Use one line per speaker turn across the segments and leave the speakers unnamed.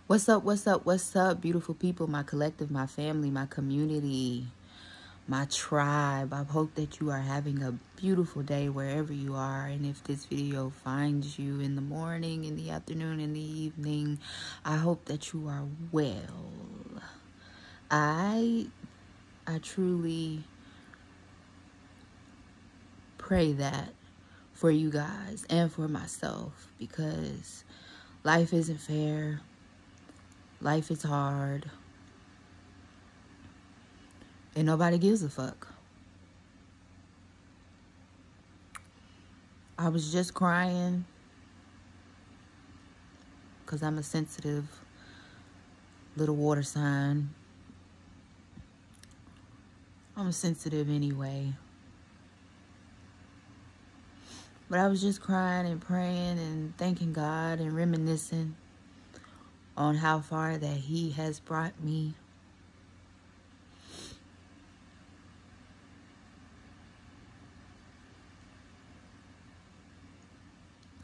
What's up, beautiful people, my collective, my family, my community, my tribe. I hope that you are having a beautiful day wherever you are. And if this video finds you in the morning, in the afternoon, in the evening, I hope that you are well. I truly pray that for you guys and for myself, because life isn't fair. Life is hard. And nobody gives a fuck. I was just crying because I'm a sensitive little water sign. I'm sensitive anyway. But I was just crying and praying and thanking God and reminiscing on how far that He has brought me.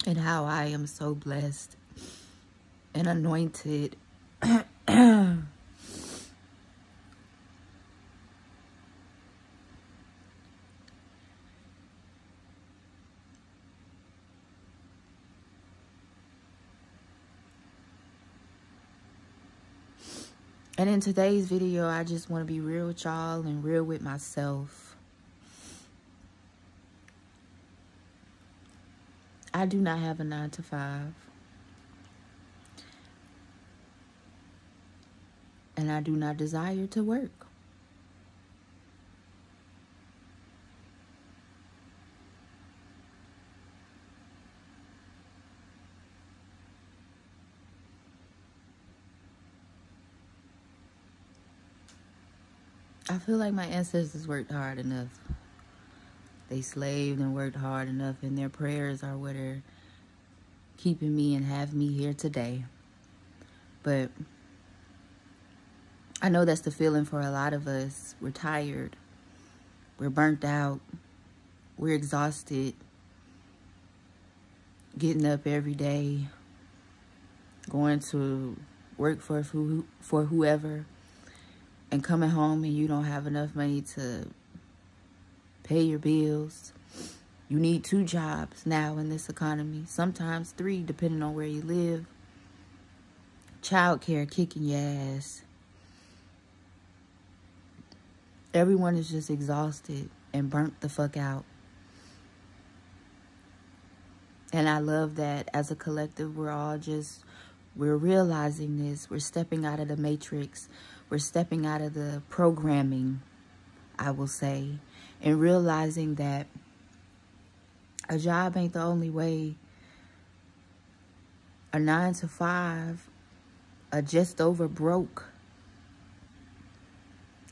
And how I am so blessed and anointed. And in today's video, I just want to be real with y'all and real with myself. I do not have a 9-to-5. And I do not desire to work. I feel like my ancestors worked hard enough. They slaved and worked hard enough, and their prayers are what are keeping me and have me here today. But I know that's the feeling for a lot of us. We're tired. We're burnt out. We're exhausted. Getting up every day. Going to work for whoever. And coming home and you don't have enough money to pay your bills. You need 2 jobs now in this economy. Sometimes 3, depending on where you live. Childcare kicking your ass. Everyone is just exhausted and burnt the fuck out. And I love that as a collective, we're realizing this. We're stepping out of the matrix. We're stepping out of the programming, I will say, and realizing that a job ain't the only way. A 9-to-5, a just over broke,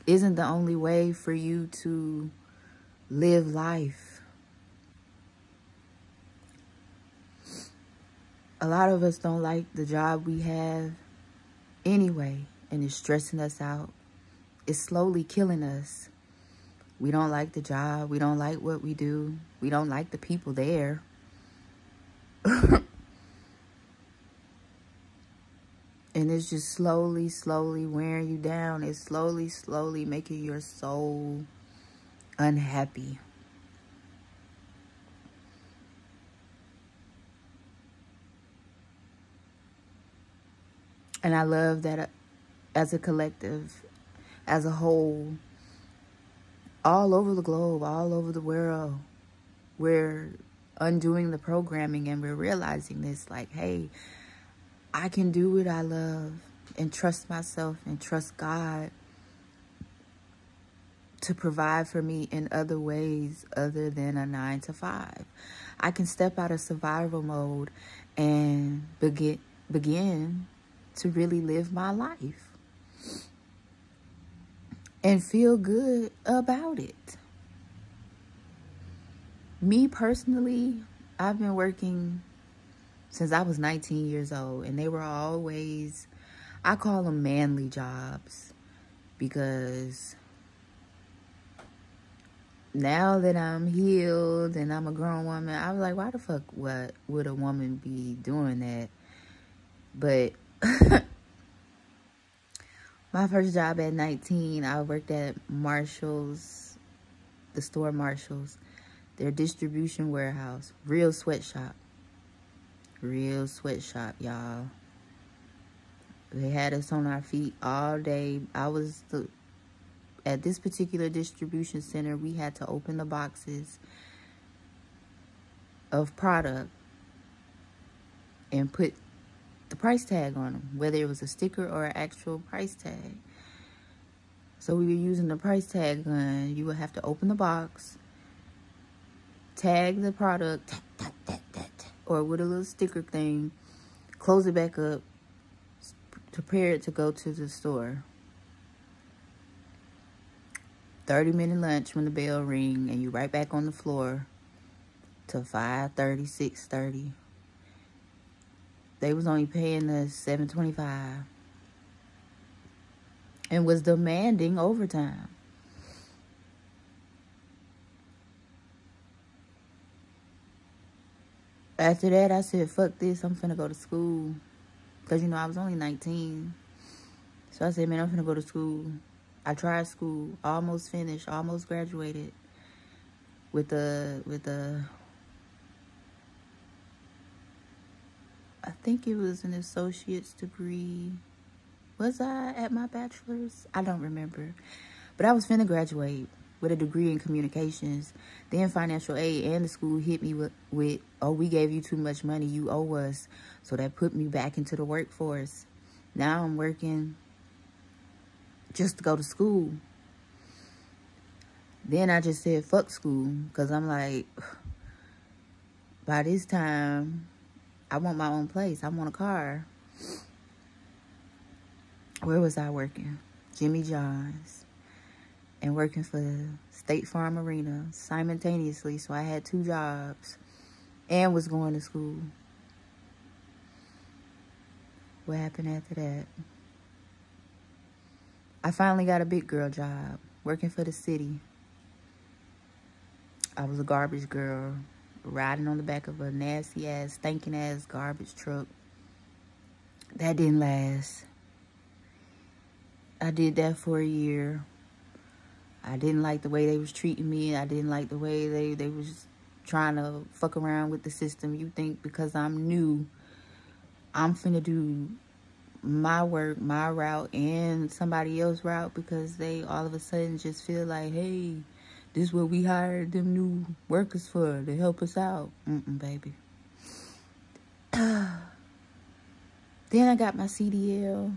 isn't the only way for you to live life. A lot of us don't like the job we have anyway, and it's stressing us out. It's slowly killing us. We don't like the job. We don't like what we do. We don't like the people there. And it's just slowly wearing you down. It's slowly making your soul unhappy. And I love that as a collective, as a whole, all over the globe, all over the world, we're undoing the programming and we're realizing this, like, hey, I can do what I love and trust myself and trust God to provide for me in other ways other than a 9-to-5. I can step out of survival mode and begin to really live my life and feel good about it. Me personally, I've been working since I was 19 years old, and they were always, I call them manly jobs, because now that I'm healed and I'm a grown woman, I was like, why the fuck would a woman be doing that? But My first job at 19, I worked at Marshall's, the store Marshall's, their distribution warehouse. Real sweatshop. Real sweatshop, y'all. They had us on our feet all day. At this particular distribution center, we had to open the boxes of product and put the price tag on them, whether it was a sticker or an actual price tag. So we were using the price tag gun. You would have to open the box, tag the product, or with a little sticker thing, close it back up, prepare it to go to the store. 30-minute lunch when the bell ring, and you right back on the floor till 5:30, 6:30. They was only paying us $7.25 and was demanding overtime. After that, I said, fuck this, I'm finna go to school. Because, you know, I was only 19. So I said, man, I'm finna go to school. I tried school, almost finished, almost graduated with a I think it was an associate's degree. Was I at my bachelor's? I don't remember. But I was finna graduate with a degree in communications. Then financial aid and the school hit me with, oh, we gave you too much money, you owe us. So that put me back into the workforce. Now I'm working just to go to school. Then I just said, fuck school. Because I'm like, by this time, I want my own place. I want a car. Where was I working? Jimmy John's. And working for State Farm Arena simultaneously. So I had 2 jobs. And was going to school. What happened after that? I finally got a big girl job. Working for the city. I was a garbage girl. Riding on the back of a nasty ass, stinking ass garbage truck. That didn't last. I did that for a year. I didn't like the way they was treating me. I didn't like the way they was trying to fuck around with the system. You think because I'm new, I'm finna do my work, my route, and somebody else's route because they all of a sudden just feel like, hey, this is what we hired them new workers for, to help us out. Baby. Then I got my CDL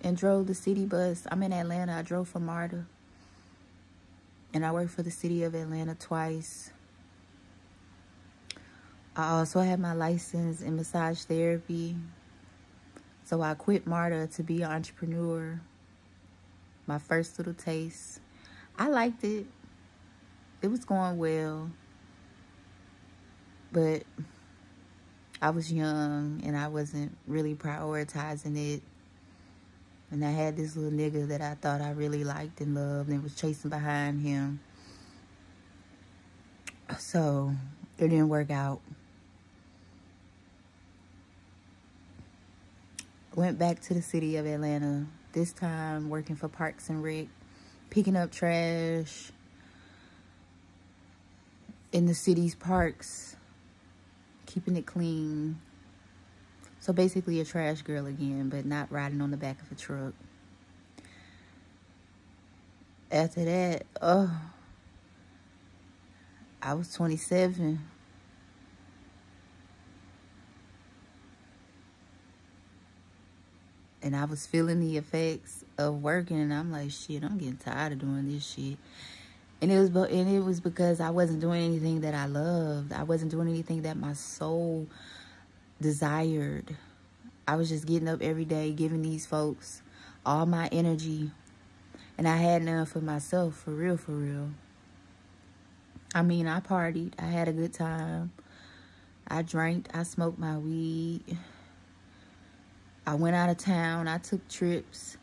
and drove the city bus. I'm in Atlanta. I drove for MARTA. And I worked for the city of Atlanta twice. I also had my license in massage therapy. So I quit MARTA to be an entrepreneur. My first little taste. I liked it. It was going well, but I was young and I wasn't really prioritizing it. And I had this little nigga that I thought I really liked and loved and was chasing behind him. So it didn't work out. Went back to the city of Atlanta, this time working for Parks and Rec, picking up trash in the city's parks, keeping it clean. So basically a trash girl again, but not riding on the back of a truck. After that, I was 27. And I was feeling the effects of working, and I'm like, shit, I'm getting tired of doing this shit. And it was because I wasn't doing anything that I loved. I wasn't doing anything that my soul desired. I was just getting up every day, giving these folks all my energy. And I had none for myself, for real, for real. I mean, I partied. I had a good time. I drank. I smoked my weed. I went out of town. I took trips.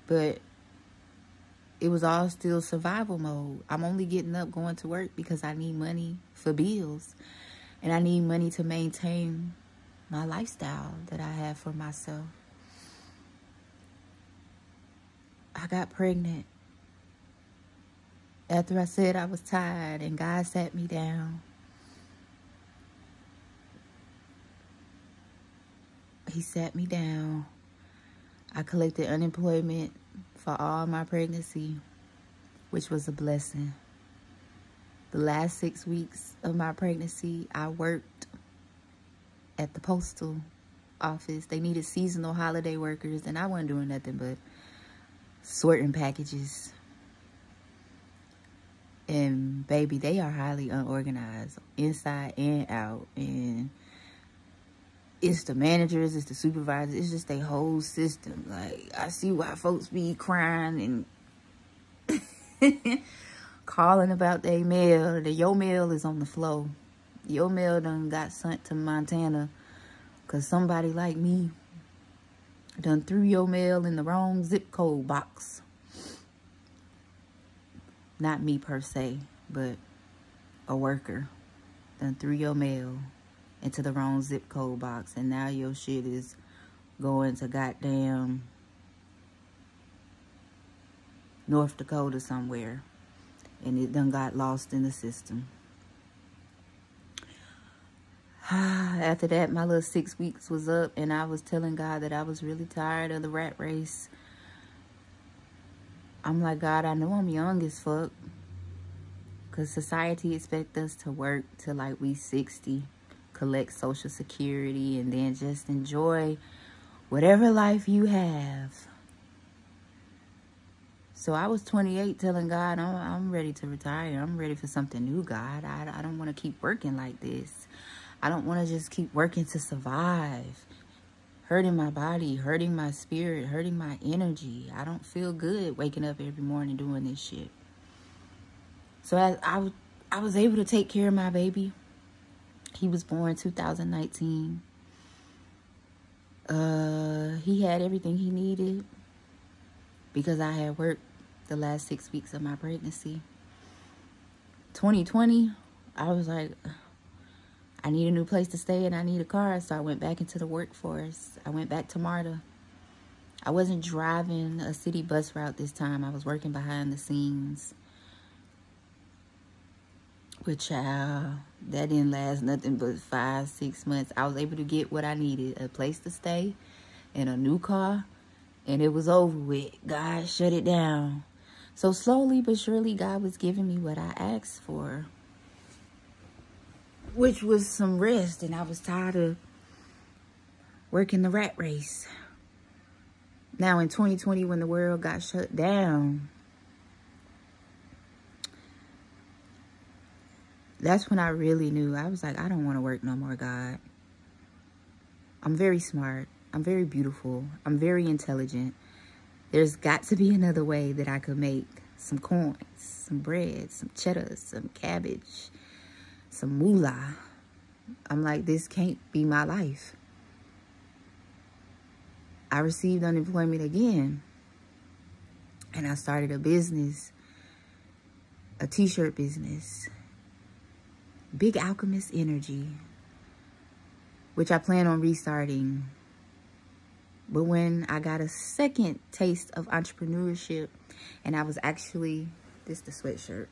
But it was all still survival mode. I'm only getting up, going to work because I need money for bills. And I need money to maintain my lifestyle that I have for myself. I got pregnant after I said I was tired, and God sat me down. He sat me down. I collected unemployment for all my pregnancy, which was a blessing. The last 6 weeks of my pregnancy, I worked at the postal office. They needed seasonal holiday workers, and I wasn't doing nothing but sorting packages. And baby, they are highly unorganized, inside and out. And it's the managers, it's the supervisors, it's just their whole system. Like, I see why folks be crying and calling about their mail. Your mail is on the floor. Your mail done got sent to Montana because somebody like me done threw your mail in the wrong zip code box. Not me per se, but a worker done threw your mail into the wrong zip code box, and now your shit is going to goddamn North Dakota somewhere, and it done got lost in the system. After that, my little 6 weeks was up, and I was telling God that I was really tired of the rat race. I'm like, God, I know I'm young as fuck, because society expects us to work till like we 60, collect Social Security, and then just enjoy whatever life you have. So I was 28 telling God, I'm ready to retire. I'm ready for something new, God. I don't want to keep working like this. I don't want to just keep working to survive. Hurting my body, hurting my spirit, hurting my energy. I don't feel good waking up every morning doing this shit. So I was able to take care of my baby. He was born 2019. He had everything he needed because I had worked the last 6 weeks of my pregnancy. 2020, I was like, I need a new place to stay and I need a car. So I went back into the workforce. I went back to MARTA. I wasn't driving a city bus route this time. I was working behind the scenes. Which, that didn't last nothing but 5-6 months. I was able to get what I needed. A place to stay and a new car. And it was over with. God shut it down. So slowly but surely, God was giving me what I asked for, which was some rest. And I was tired of working the rat race. Now in 2020, when the world got shut down, that's when I really knew. I was like, I don't want to work no more, God. I'm very smart. I'm very beautiful. I'm very intelligent. There's got to be another way that I could make some coins, some bread, some cheddar, some cabbage, some moolah. I'm like, this can't be my life. I received unemployment again. And I started a business, a t-shirt business. Big Alchemist Energy, which I plan on restarting. But when I got a second taste of entrepreneurship, and I was actually, this is the sweatshirt,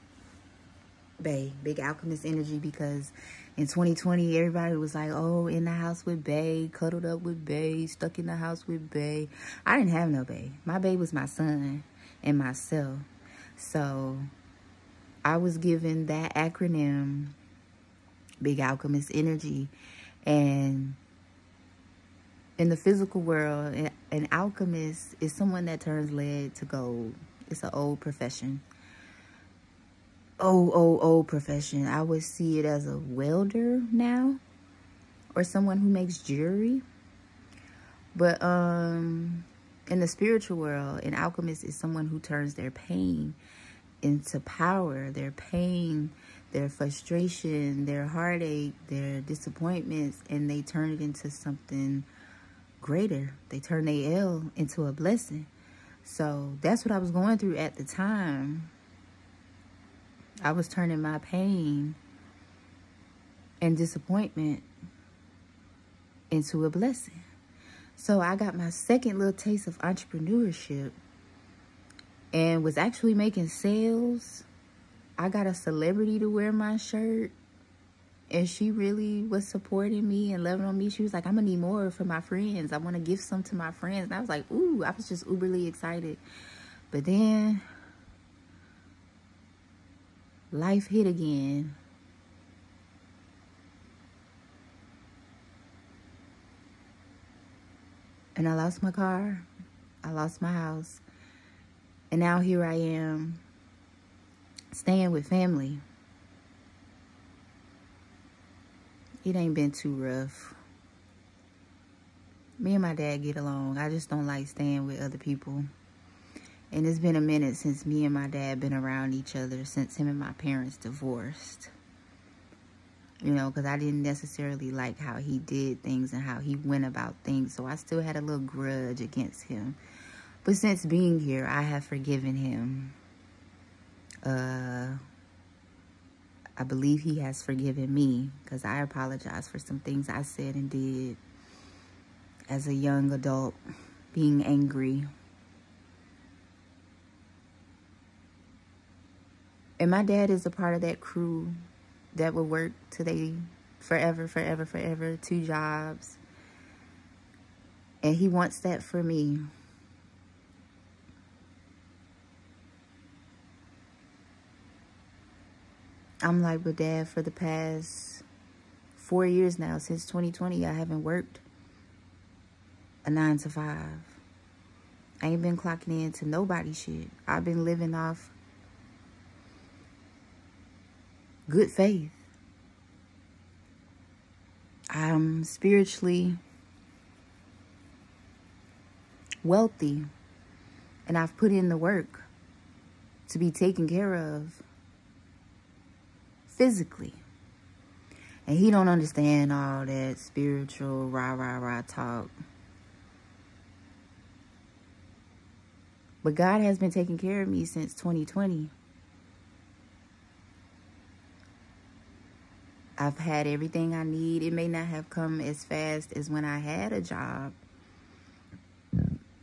Bae, Big Alchemist Energy, because in 2020, everybody was like, oh, in the house with Bae, cuddled up with Bae, stuck in the house with Bae. I didn't have no Bae. My Bae was my son and myself. So I was given that acronym, Big Alchemist Energy. And in the physical world, an alchemist is someone that turns lead to gold. It's an old profession. Old profession. I would see it as a welder now, or someone who makes jewelry. But in the spiritual world, an alchemist is someone who turns their pain into power, their pain, their frustration, their heartache, their disappointments, and they turn it into something greater. They turn their L into a blessing. So that's what I was going through at the time. I was turning my pain and disappointment into a blessing. So I got my second little taste of entrepreneurship and was actually making sales. I got a celebrity to wear my shirt, and she really was supporting me and loving on me. She was like, I'm gonna need more for my friends. I want to give some to my friends. And I was like, ooh, I was just uberly excited. But then life hit again. And I lost my car. I lost my house. And now here I am, staying with family. It ain't been too rough. Me and my dad get along. I just don't like staying with other people. And it's been a minute since me and my dad been around each other, since him and my parents divorced. You know, because I didn't necessarily like how he did things and how he went about things. So I still had a little grudge against him. But since being here, I have forgiven him. I believe he has forgiven me, because I apologize for some things I said and did as a young adult, being angry. And my dad is a part of that crew that will work till they forever, 2 jobs. And he wants that for me. I'm like, with Dad, for the past 4 years now, since 2020, I haven't worked a 9 to 5. I ain't been clocking into nobody's shit. I've been living off good faith. I'm spiritually wealthy, and I've put in the work to be taken care of physically. And he don't understand all that spiritual rah talk. But God has been taking care of me since 2020. I've had everything I need. It may not have come as fast as when I had a job.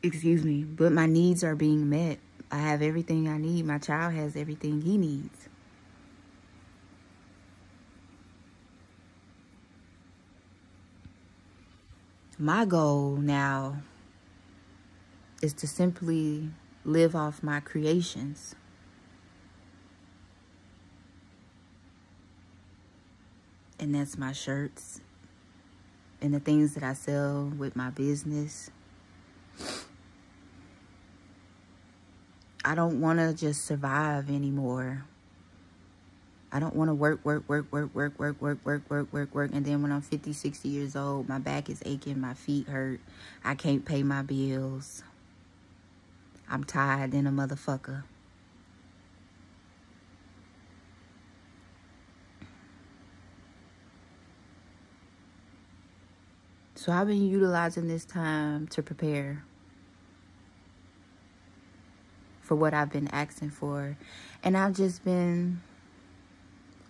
Excuse me. But my needs are being met. I have everything I need. My child has everything he needs. My goal now is to simply live off my creations. And that's my shirts and the things that I sell with my business. I don't want to just survive anymore. I don't want to work. And then when I'm 50, 60 years old, my back is aching, my feet hurt. I can't pay my bills. I'm tired than a motherfucker. So I've been utilizing this time to prepare for what I've been asking for. And I've just been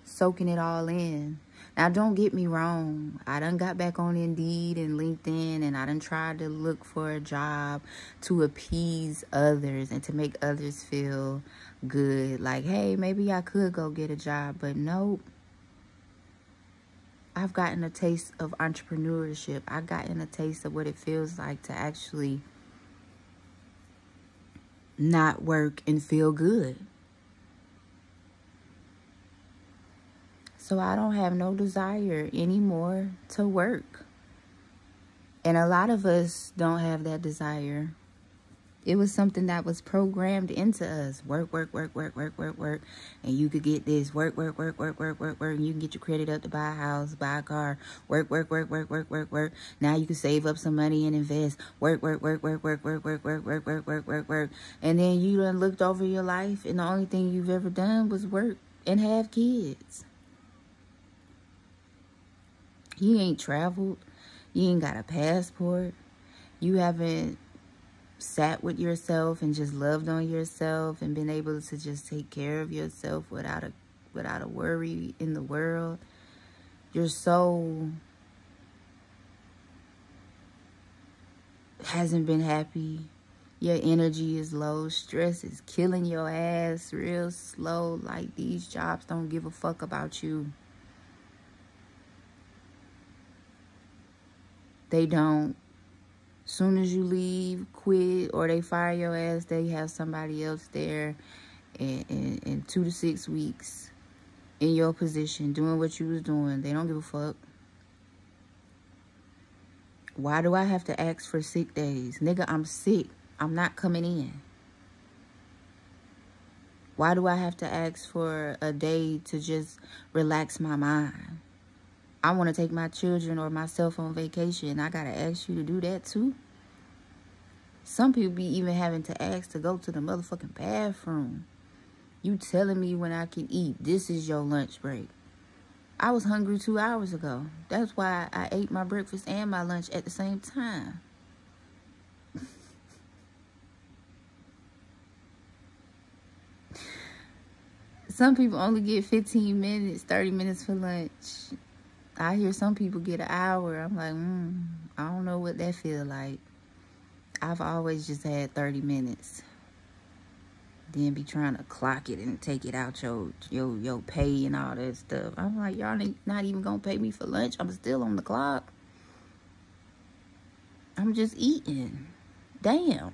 soaking it all in. Now, don't get me wrong. I done got back on Indeed and LinkedIn, and I done tried to look for a job to appease others and to make others feel good. Like, hey, maybe I could go get a job, but nope. I've gotten a taste of entrepreneurship. I've gotten a taste of what it feels like to actually not work and feel good. So I don't have no desire anymore to work. And a lot of us don't have that desire. It was something that was programmed into us. Work. And you could get this. Work. And you can get your credit up to buy a house, buy a car. Work. Now you can save up some money and invest. Work. And then you done looked over your life, and the only thing you've ever done was work and have kids. You ain't traveled. You ain't got a passport. You haven't sat with yourself and just loved on yourself and been able to just take care of yourself without a worry in the world. Your soul hasn't been happy. Your energy is low. Stress is killing your ass real slow. Like, these jobs don't give a fuck about you. They don't. Soon as you leave, quit, or they fire your ass, they have somebody else there in 2 to 6 weeks in your position doing what you was doing. They don't give a fuck. Why do I have to ask for sick days? Nigga, I'm sick. I'm not coming in. Why do I have to ask for a day to just relax my mind? I want to take my children or myself on vacation. I got to ask you to do that too? Some people be even having to ask to go to the motherfucking bathroom. You telling me when I can eat. This is your lunch break. I was hungry 2 hours ago. That's why I ate my breakfast and my lunch at the same time. Some people only get 15 minutes, 30 minutes for lunch. I hear some people get an hour. I'm like, I don't know what that feel like. I've always just had 30 minutes. Then be trying to clock it and take it out your pay and all that stuff. I'm like, y'all not even gonna pay me for lunch. I'm still on the clock. I'm just eating. Damn.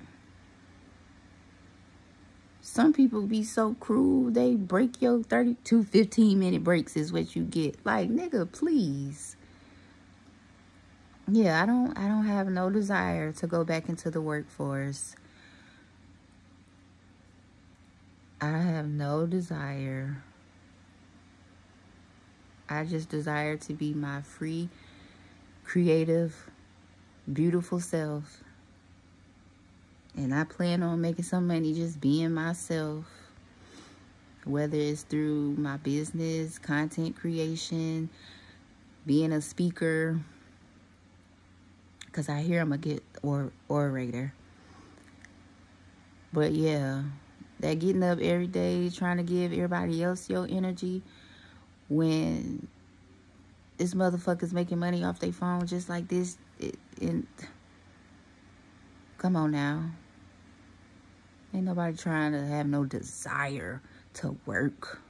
Some people be so cruel, they break your 32 15-minute breaks is what you get. Like, nigga, please. Yeah, I don't have no desire to go back into the workforce. I have no desire. I just desire to be my free, creative, beautiful self. And I plan on making some money just being myself. Whether it's through my business, content creation, being a speaker. Because I hear I'm a good orator. But yeah, that getting up every day, trying to give everybody else your energy when this motherfucker's making money off their phone just like this. Come on now. Ain't nobody trying to have no desire to work.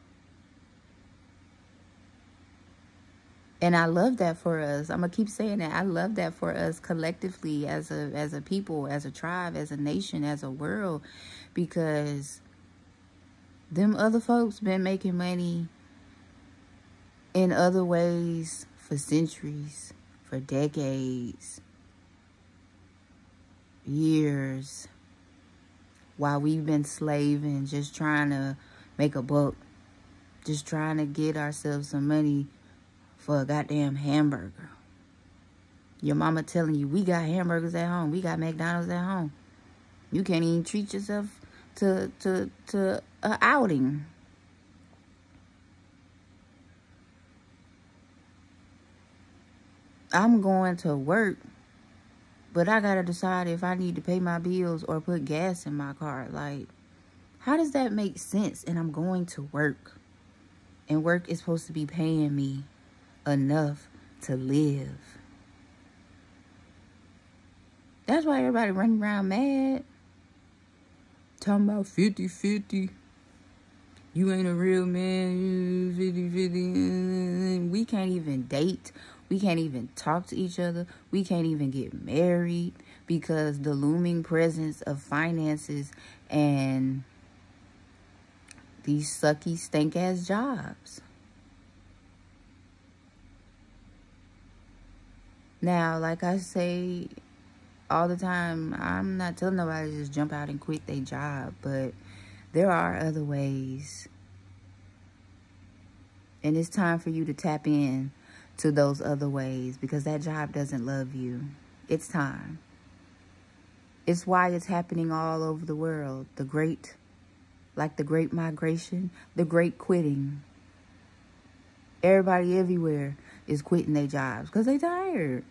And I love that for us. I'm going to keep saying that. I love that for us collectively as a people, as a tribe, as a nation, as a world. Because them other folks been making money in other ways for centuries, for decades, years. While we've been slaving, just trying to make a buck. Just trying to get ourselves some money for a goddamn hamburger. Your mama telling you, we got hamburgers at home. We got McDonald's at home. You can't even treat yourself to an outing. I'm going to work, but I got to decide if I need to pay my bills or put gas in my car. Like, how does that make sense? And I'm going to work. And work is supposed to be paying me enough to live. That's why everybody running around mad. Talking about 50-50. You ain't a real man. 50-50. We can't even date. We can't even talk to each other. We can't even get married because the looming presence of finances and these sucky, stank-ass jobs. Now, like I say all the time, I'm not telling nobody to just jump out and quit their job, but there are other ways. And it's time for you to tap in to those other ways because that job doesn't love you. It's time. It's why it's happening all over the world. The great migration, the great quitting. Everybody everywhere is quitting their jobs because they tired.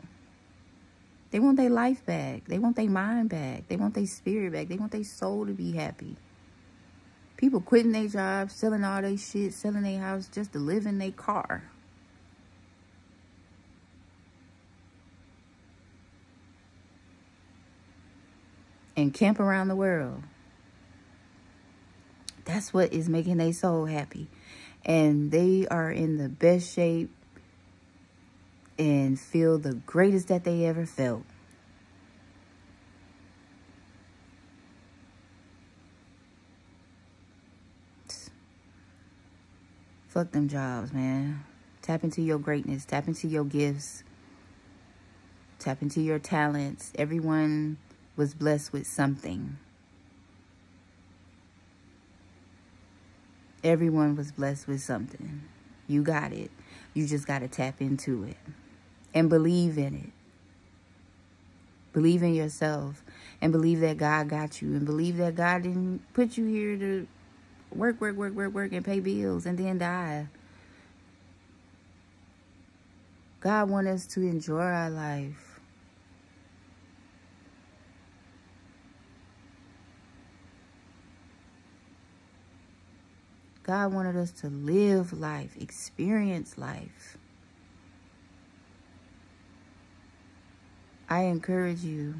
They want their life back. They want their mind back. They want their spirit back. They want their soul to be happy. People quitting their jobs, selling all their shit, selling their house just to live in their car. and camp around the world. That's what is making their soul happy. And they are in the best shape and feel the greatest that they ever felt. Fuck them jobs, man. Tap into your greatness. Tap into your gifts. Tap into your talents. Everyone was blessed with something. Everyone was blessed with something. You got it. You just got to tap into it. And believe in it. Believe in yourself. And believe that God got you. And believe that God didn't put you here to work, and pay bills and then die. God wants us to enjoy our life. God wanted us to live life, experience life. I encourage you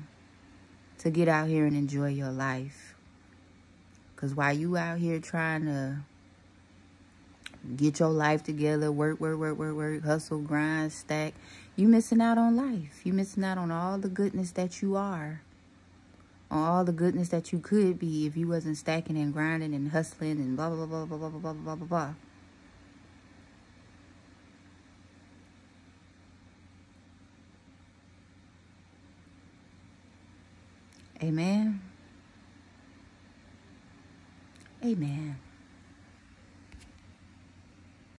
to get out here and enjoy your life. Because while you out here trying to get your life together, work, hustle, grind, stack, you missing out on life. You missing out on all the goodness that you are. On all the goodness that you could be if you wasn't stacking and grinding and hustling and blah, blah, blah, blah, blah, blah, blah, blah, blah. Amen. Amen.